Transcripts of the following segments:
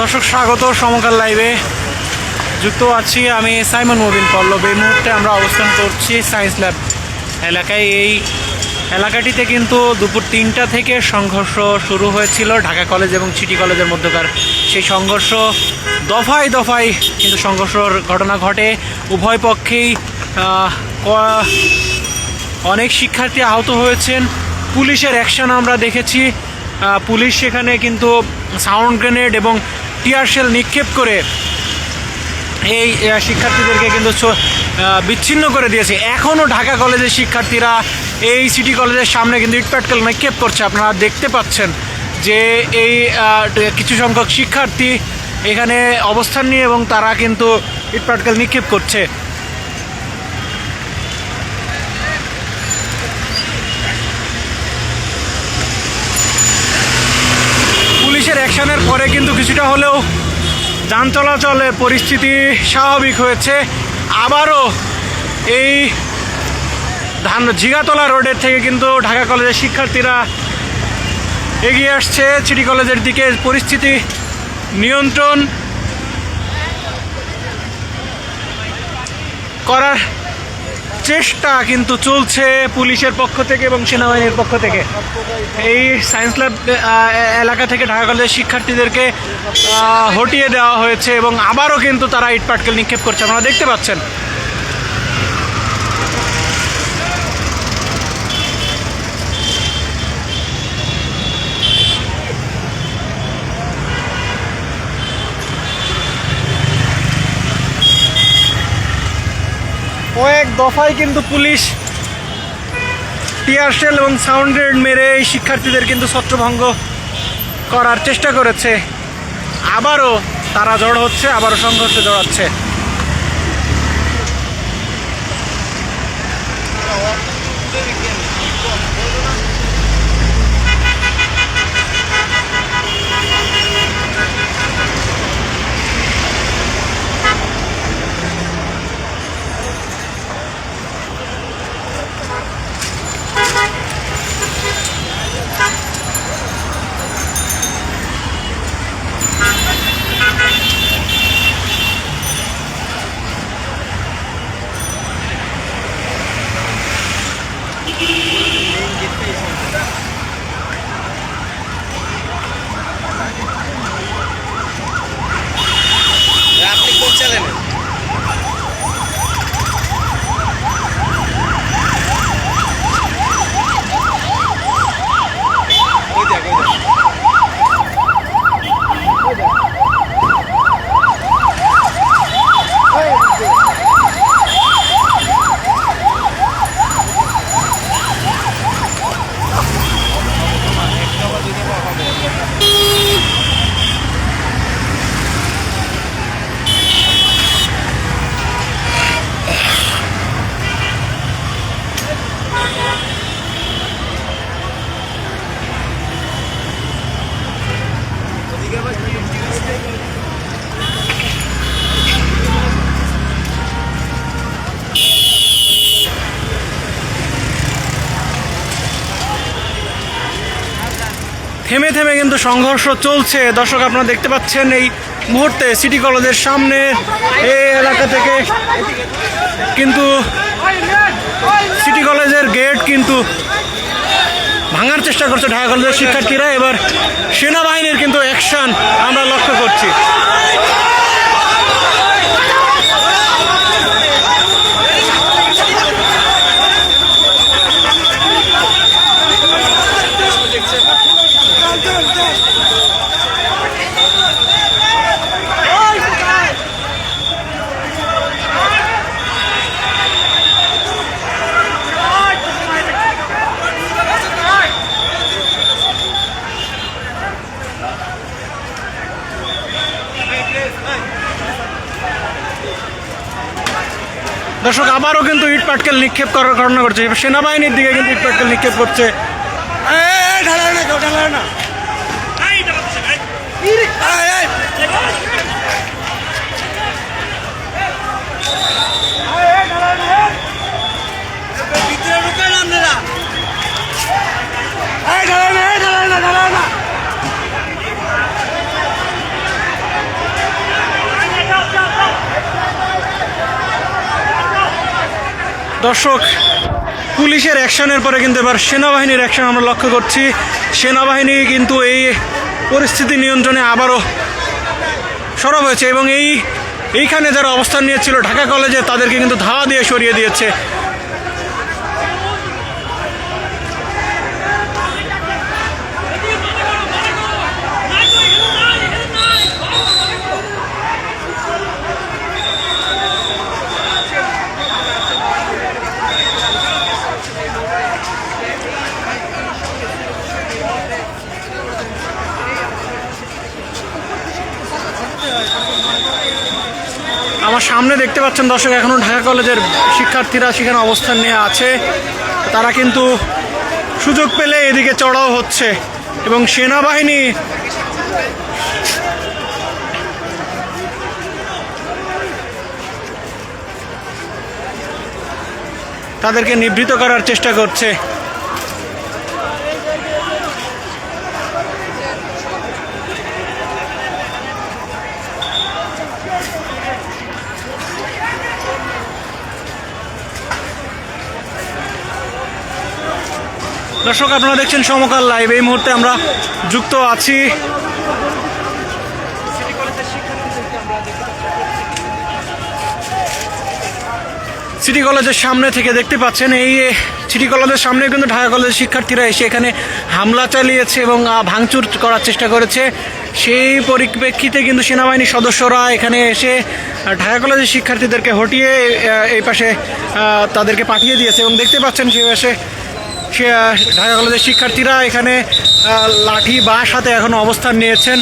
দর্শক স্বাগত সমকাল লাইভে যুক্ত আছি আমি সাইমন মুবিন পল্লব। এই মুহূর্তে আমরা অবস্থান করছি সায়েন্স ল্যাব এলাকায়। এই এলাকাটিতে কিন্তু দুপুর ৩টা থেকে সংঘর্ষ শুরু হয়েছিল ঢাকা কলেজ এবং সিটি কলেজের মধ্যকার। সেই সংঘর্ষ দফায় দফায় কিন্তু সংঘর্ষর ঘটনা ঘটে। উভয় পক্ষেই অনেক শিক্ষার্থী আহত হয়েছেন। পুলিশের অ্যাকশন আমরা দেখেছি। পুলিশ সেখানে কিন্তু সাউন্ড গ্রেনেড এবং টিয়ার শেল নিক্ষেপ করে এই শিক্ষার্থীদেরকে কিন্তু বিচ্ছিন্ন করে দিয়েছে। এখনও ঢাকা কলেজের শিক্ষার্থীরা এই সিটি কলেজের সামনে কিন্তু ইটপাটকেল নিক্ষেপ করছে। আপনারা দেখতে পাচ্ছেন যে এই কিছু সংখ্যক শিক্ষার্থী এখানে অবস্থান নিয়ে এবং তারা কিন্তু ইটপাটকেল নিক্ষেপ করছে। পুলিশের অ্যাকশনের পরে কিন্তু কিছুটা হলেও যান চলাচলের পরিস্থিতি স্বাভাবিক হয়েছে। আবারও এই ঝিগাতলা রোডের থেকে কিন্তু ঢাকা কলেজের শিক্ষার্থীরা এগিয়ে আসছে সিটি কলেজের দিকে। পরিস্থিতি নিয়ন্ত্রণ করার চেষ্টা কিন্তু চলছে পুলিশের পক্ষ থেকে এবং সেনাবাহিনীর পক্ষ থেকে। এই সায়েন্স ল্যাব এলাকা থেকে ঢাকা কলেজের শিক্ষার্থীদেরকে হটিয়ে দেওয়া হয়েছে এবং আবারও কিন্তু তারা ইটপাটকেল নিক্ষেপ করছে, আপনারা দেখতে পাচ্ছেন। কয়েক দফায় কিন্তু পুলিশ টিয়ার শেল এবং সাউন্ড গ্রেনেড মেরে এই শিক্ষার্থীদের কিন্তু ছত্রভঙ্গ করার চেষ্টা করেছে। আবারও তারা জড়ো হচ্ছে, আবারও সংঘর্ষে জড়াচ্ছে। আপনি কোন চ্যানেলে? থেমে থেমে কিন্তু সংঘর্ষ চলছে। দর্শক আপনারা দেখতে পাচ্ছেন এই মুহূর্তে সিটি কলেজের সামনে এই এলাকা থেকে কিন্তু সিটি কলেজের গেট কিন্তু ভাঙার চেষ্টা করছে ঢাকা কলেজের শিক্ষার্থীরা। এবার সেনাবাহিনীর কিন্তু অ্যাকশন আমরা লক্ষ্য করছি। দর্শক আবারও কিন্তু ইট পাটকেল নিক্ষেপ করার ঘটনা করছে। সেনাবাহিনীর দিকে কিন্তু ইট পাটকেল নিক্ষেপ করছে। দর্শক, পুলিশের অ্যাকশনের পরে কিন্তু এবার সেনাবাহিনীর অ্যাকশন আমরা লক্ষ্য করছি। সেনাবাহিনী কিন্তু এই পরিস্থিতি নিয়ন্ত্রণে আবারও সরব হয়েছে এবং এইখানে যারা অবস্থান নিয়েছিল ঢাকা কলেজে তাদেরকে কিন্তু ধাওয়া দিয়ে সরিয়ে দিয়েছে। আমার সামনে দেখতে পাচ্ছেন দর্শক, এখনও ঢাকা কলেজের শিক্ষার্থীরা সেখানে অবস্থান নিয়ে আছে। তারা কিন্তু সুযোগ পেলে এদিকে চড়াও হচ্ছে এবং সেনাবাহিনী তাদেরকে নিবৃত করার চেষ্টা করছে। দর্শক, আপনারা দেখছেন সমকাল লাইভ। এই মুহূর্তে আমরা যুক্ত আছি সিটি কলেজের সামনে থেকে। দেখতে পাচ্ছেন এই সিটি কলেজের সামনে কিন্তু ঢাকা কলেজের শিক্ষার্থীরা এসে এখানে হামলা চালিয়েছে এবং ভাঙচুর করার চেষ্টা করেছে। সেই পরিপ্রেক্ষিতে কিন্তু সেনাবাহিনীর সদস্যরা এখানে এসে ঢাকা কলেজের শিক্ষার্থীদেরকে হটিয়ে এই পাশে তাদেরকে পাঠিয়ে দিয়েছে এবং দেখতে পাচ্ছেন সে পাশে ঢাকা কলেজের শিক্ষার্থীরা এখানে লাঠি বাঁশ হাতে এখনো অবস্থান নিয়েছেন।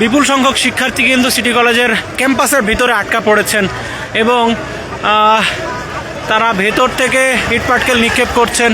বিপুল সংখ্যক শিক্ষার্থী কিন্তু সিটি কলেজের ক্যাম্পাসের ভিতরে আটকা পড়েছেন এবং তারা ভেতর থেকে ইট পাটকেল নিক্ষেপ করছেন।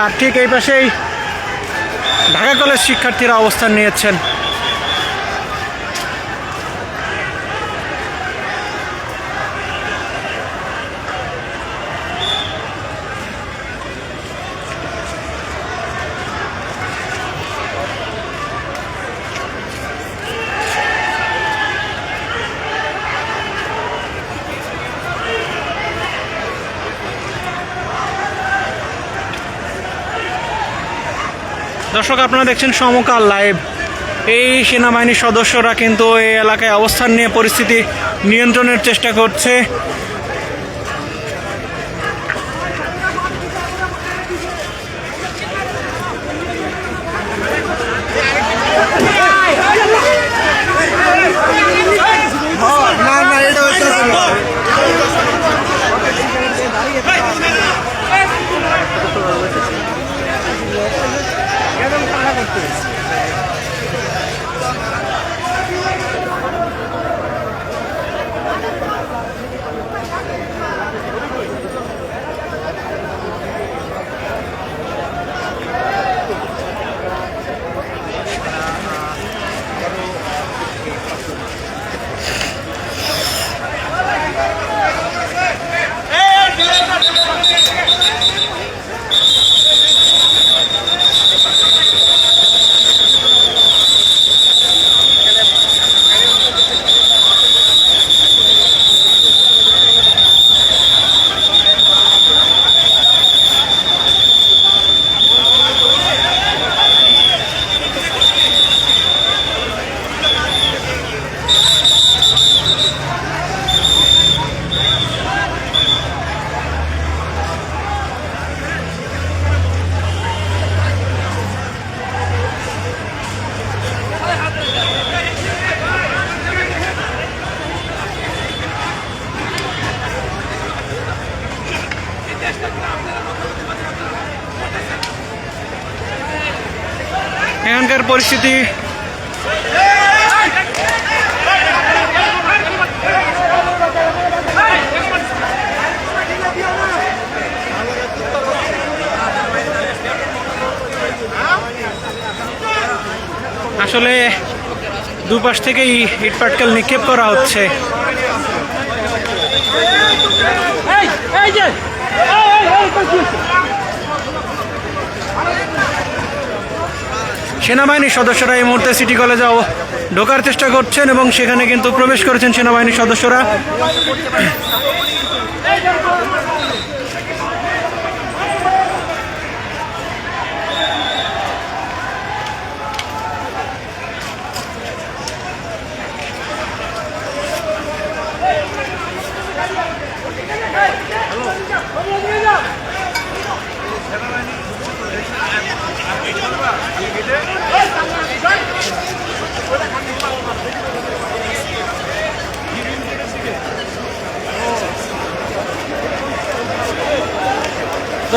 আর ঠিক এই পাশেই ঢাকা কলেজ শিক্ষার্থীরা অবস্থান নিয়েছেন। দর্শক, আপনারা দেখছেন সমকাল লাইভ। এই সেনাবাহিনীর সদস্যরা কিন্তু এই এলাকায় অবস্থান নিয়ে পরিস্থিতি নিয়ন্ত্রণের চেষ্টা করছে। এলাকার পরিস্থিতি। আসলে দুপাশ থেকেই ইট পাটকেল নিক্ষেপ করা হচ্ছে। সেনাবাহিনীর সদস্যরা এই মুহূর্তে সিটি কলেজে ঢোকার চেষ্টা করছেন এবং সেখানে কিন্তু প্রবেশ করেছেন সেনাবাহিনীর সদস্যরা।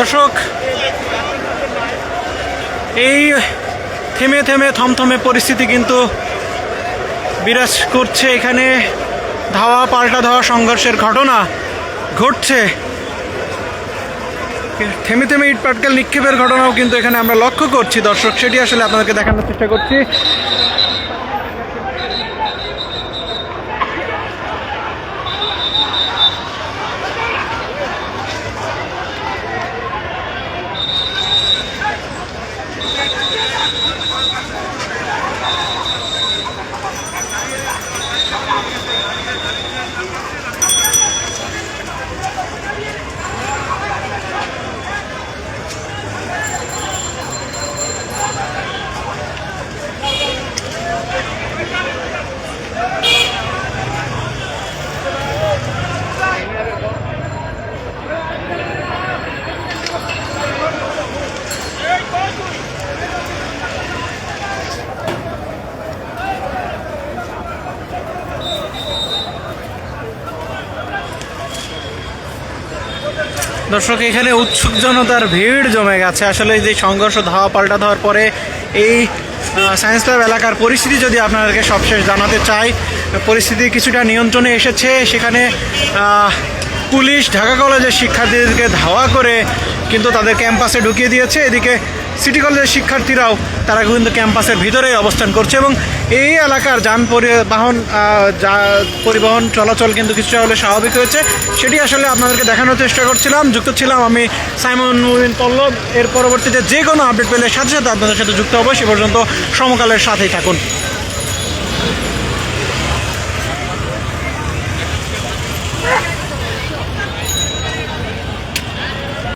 দর্শক, এই থেমে থেমে থমথমে পরিস্থিতি কিন্তু বিরাজ করছে এখানে। ধাওয়া পাল্টা ধাওয়া সংঘর্ষের ঘটনা ঘটছে। থেমে থেমে ইট পাটকেল নিক্ষেপের ঘটনাও কিন্তু এখানে আমরা লক্ষ্য করছি দর্শক, সেটি আসলে আপনাদেরকে দেখানোর চেষ্টা করছি। দর্শক, এখানে উৎসুক জনতার ভিড় জমে গেছে। আসলে যে সংঘর্ষ ধাওয়া পাল্টা দেওয়ার পরে এই সায়েন্স ল্যাব এলাকার পরিস্থিতি যদি আপনাদেরকে সবশেষ জানাতে চাই, পরিস্থিতি কিছুটা নিয়ন্ত্রণে এসেছে। সেখানে পুলিশ ঢাকা কলেজের শিক্ষার্থীদেরকে ধাওয়া করে কিন্তু তাদের ক্যাম্পাসে ঢুকিয়ে দিয়েছে। এদিকে সিটি কলেজের শিক্ষার্থীরাও তারা কিন্তু ক্যাম্পাসের ভিতরে অবস্থান করছে এবং এই এলাকার পরিবহন চলাচল কিন্তু কিছুটা হলে স্বাভাবিক হয়েছে। সেটি আসলে আপনাদেরকে দেখানোর চেষ্টা করছিলাম। যুক্ত ছিলাম আমি সাইমন মুবিন পল্লব। এর পরবর্তীতে যে কোনো আপডেট পেলে সাথে সাথে আপনাদের সাথে যুক্ত হবো। সে পর্যন্ত সমকালের সাথেই থাকুন।